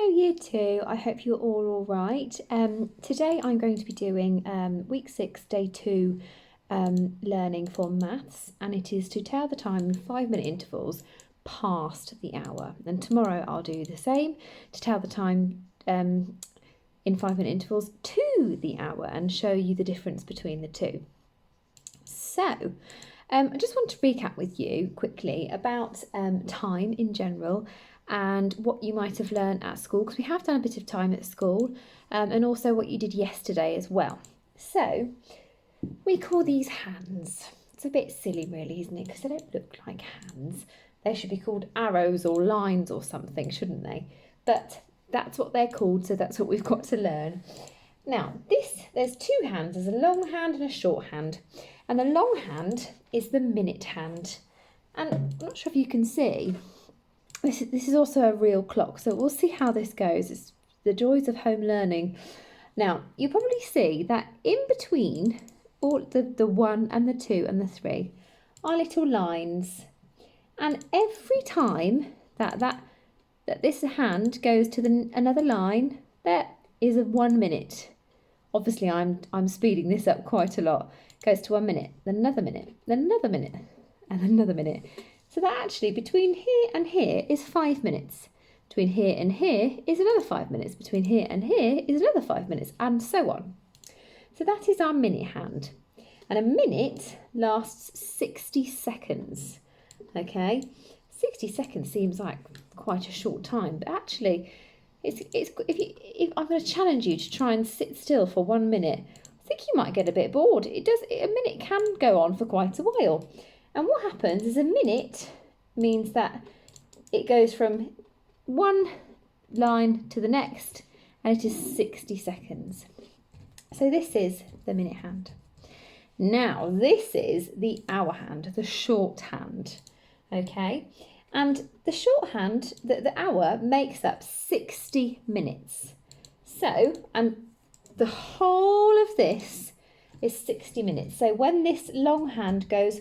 Hello Year 2, I hope you're all right. Today I'm going to be doing week 6, day 2 learning for maths, and it is to tell the time in 5-minute intervals past the hour. And tomorrow I'll do the same to tell the time in 5-minute intervals to the hour and show you the difference between the two. So, I just want to recap with you quickly about time in general and what you might have learned at school, because we have done a bit of time at school, and also what you did yesterday as well. So we call these hands. It's a bit silly really, isn't it? Because they don't look like hands. They should be called arrows or lines or something, shouldn't they? But that's what they're called, so that's what we've got to learn. Now, there's two hands. There's a long hand and a short hand. And the long hand is the minute hand. And I'm not sure if you can see, this is also a real clock, so we'll see how this goes. It's the joys of home learning. Now, you probably see that in between all the 1 and the 2 and the 3 are little lines. And every time that this hand goes to another line, there is a 1 minute. Obviously, I'm speeding this up quite a lot. Goes to 1 minute, then another minute, then another minute, and another minute. So that actually between here and here is 5 minutes. Between here and here is another 5 minutes. Between here and here is another 5 minutes, and so on. So that is our minute hand. And a minute lasts 60 seconds. Okay, 60 seconds seems like quite a short time, but actually, if I'm going to challenge you to try and sit still for 1 minute, I think you might get a bit bored. A minute can go on for quite a while. And what happens is a minute means that it goes from one line to the next, and it is 60 seconds. So this is the minute hand. Now, this is the hour hand, the short hand. Okay? And the shorthand, the hour, makes up 60 minutes. So, and the whole of this is 60 minutes. So when this long hand goes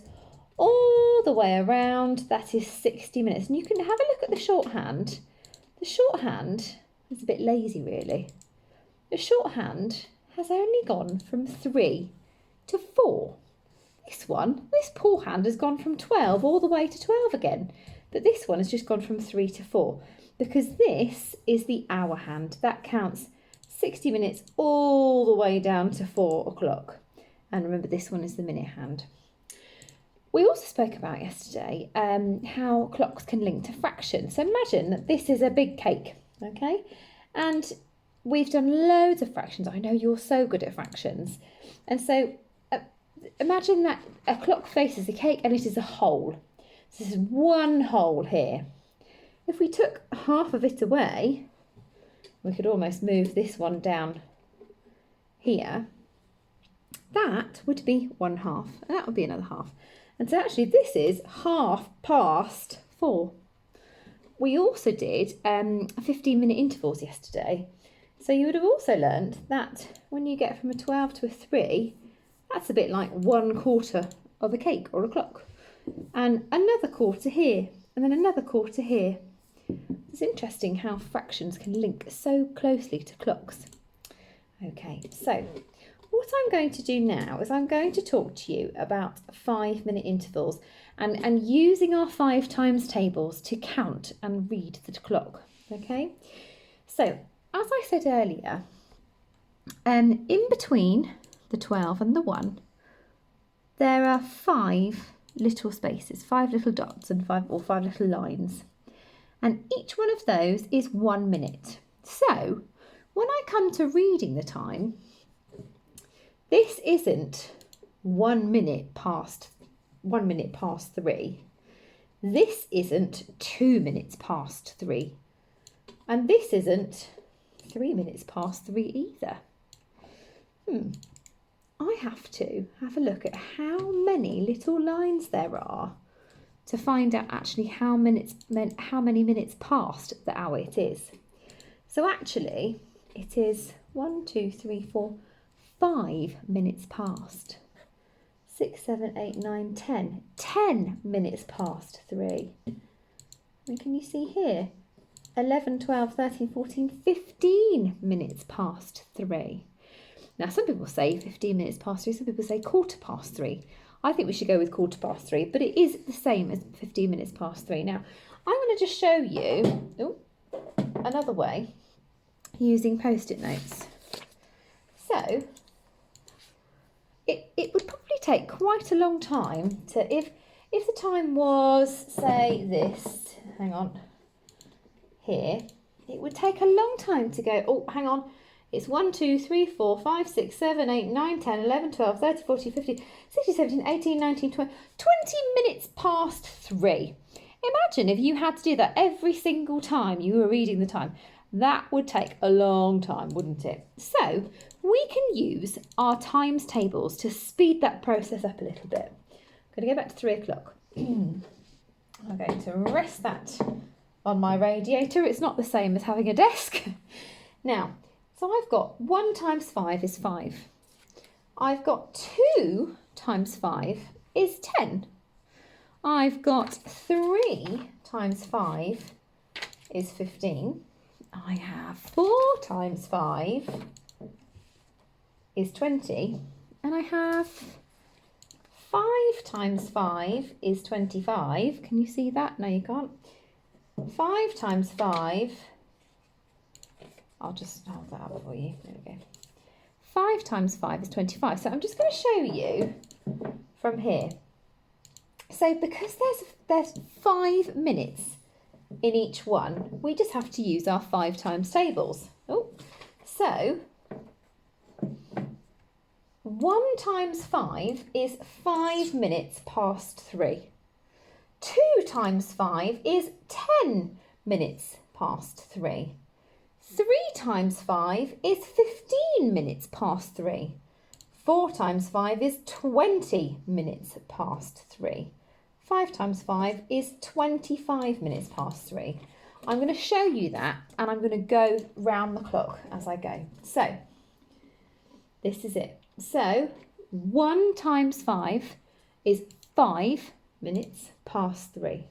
all the way around, that is 60 minutes. And you can have a look at the shorthand. The shorthand is a bit lazy, really. The shorthand has only gone from 3 to 4. This poor hand has gone from 12 all the way to 12 again. But this one has just gone from 3 to 4 because this is the hour hand. That counts 60 minutes all the way down to 4 o'clock. And remember, this one is the minute hand. We also spoke about yesterday how clocks can link to fractions. So imagine that this is a big cake, okay? And we've done loads of fractions. I know you're so good at fractions. And so imagine that a clock faces a cake and it is a hole. So this is one hole here. If we took half of it away, we could almost move this one down here. That would be 1/2, and that would be another half. And so actually this is 4:30. We also did 15-minute intervals yesterday. So you would have also learned that when you get from a 12 to a 3, that's a bit like 1/4 of a cake or a clock. And another quarter here, and then another quarter here. It's interesting how fractions can link so closely to clocks. Okay, so what I'm going to do now is I'm going to talk to you about 5-minute intervals and using our 5 times tables to count and read the clock. Okay, so as I said earlier, in between the 12 and the 1, there are 5 little spaces, 5 little dots and 5 little lines. And each one of those is 1 minute. So when I come to reading the time, this isn't 1 minute past 3. This isn't 2 minutes past 3. And this isn't 3 minutes past 3 either. I have to have a look at how many little lines there are to find out actually how many minutes past the hour it is. So actually it is 1, 2, 3, 4, 5 minutes past. 6, 7, 8, 9, 10. 10 minutes past 3. And can you see here? 11, 12, 13, 14, 15 minutes past 3. Now, some people say 15 minutes past 3, some people say quarter past 3. I think we should go with quarter past 3, but it is the same as 15 minutes past 3. Now, I'm going to just show you another way using Post-it notes. So, it would probably take quite a long time to, if the time was, say, this, hang on, here, it would take a long time to go, oh, hang on, it's 1, 2, 3, 4, 5, 6, 7, 8, 9, 10, 11, 12, 13, 14, 15, 16, 17, 18, 19, 20 minutes past 3. Imagine if you had to do that every single time you were reading the time. That would take a long time, wouldn't it? So we can use our times tables to speed that process up a little bit. I'm going to go back to 3 o'clock. I'm going to rest that on my radiator. It's not the same as having a desk. Now, so I've got 1 times 5 is 5. I've got 2 times 5 is 10. I've got 3 times 5 is 15. I have 4 times 5 is 20. And I have 5 times 5 is 25. Can you see that? No, you can't. 5 times 5, I'll just hold that up for you. There we go. 5 times 5 is 25. So I'm just going to show you from here. So because there's 5 minutes in each one, we just have to use our 5 times tables. So 1 times 5 is 5 minutes past 3. 2 times 5 is 10 minutes past 3. 3 times 5 is 15 minutes past 3. 4 times 5 is 20 minutes past 3. 5 times 5 is 25 minutes past 3. I'm going to show you that, and I'm going to go round the clock as I go. So, this is it. So, 1 times 5 is 5 minutes past 3.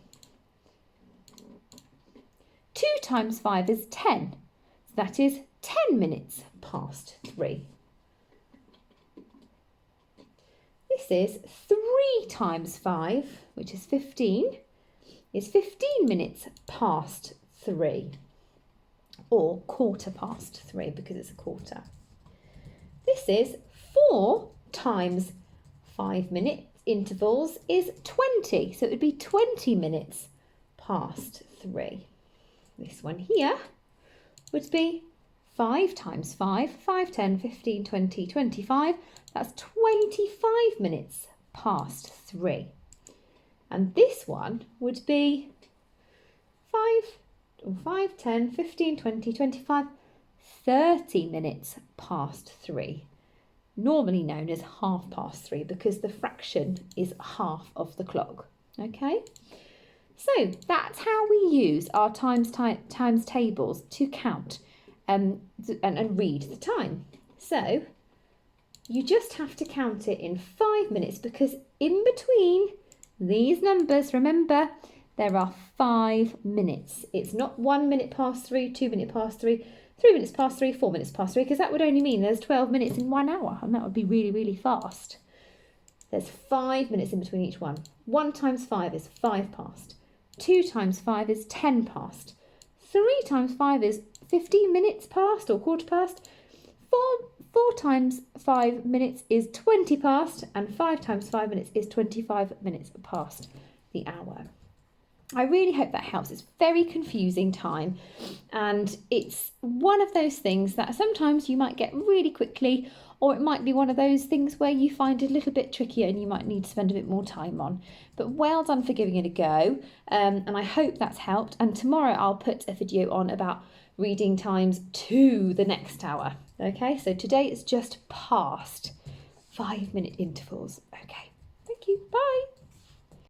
2 times 5 is 10. So that is 10 minutes past 3. This is 3 times 5, which is 15, is 15 minutes past 3. Or quarter past 3, because it's a quarter. This is 4 times 5 minute intervals is 20. So it would be 20 minutes past 3. This one here would be 5 times 5, 5, 10, 15, 20, 25. That's 25 minutes past 3. And this one would be 5, 10, 15, 20, 25, 30 minutes past 3. Normally known as half past 3 because the fraction is half of the clock. Okay, so that's how we use our times tables to count and read the time. So you just have to count it in 5 minutes because in between these numbers, remember, there are 5 minutes. It's not 1 minute past 3, 2 minutes past 3, 3 minutes past 3, 4 minutes past 3, because that would only mean there's 12 minutes in 1 hour, and that would be really, really fast. There's 5 minutes in between each one. 1 times 5 is 5 past. 2 times 5 is 10 past. 3 times 5 is 15 minutes past or quarter past. 4 times 5 minutes is 20 past, and 5 times 5 minutes is 25 minutes past the hour. I really hope that helps. It's very confusing time, and it's one of those things that sometimes you might get really quickly, or it might be one of those things where you find it a little bit trickier and you might need to spend a bit more time on. But well done for giving it a go, and I hope that's helped. And tomorrow I'll put a video on about reading times to the next hour. Okay, so today it's just past 5 minute intervals. Okay, thank you, bye.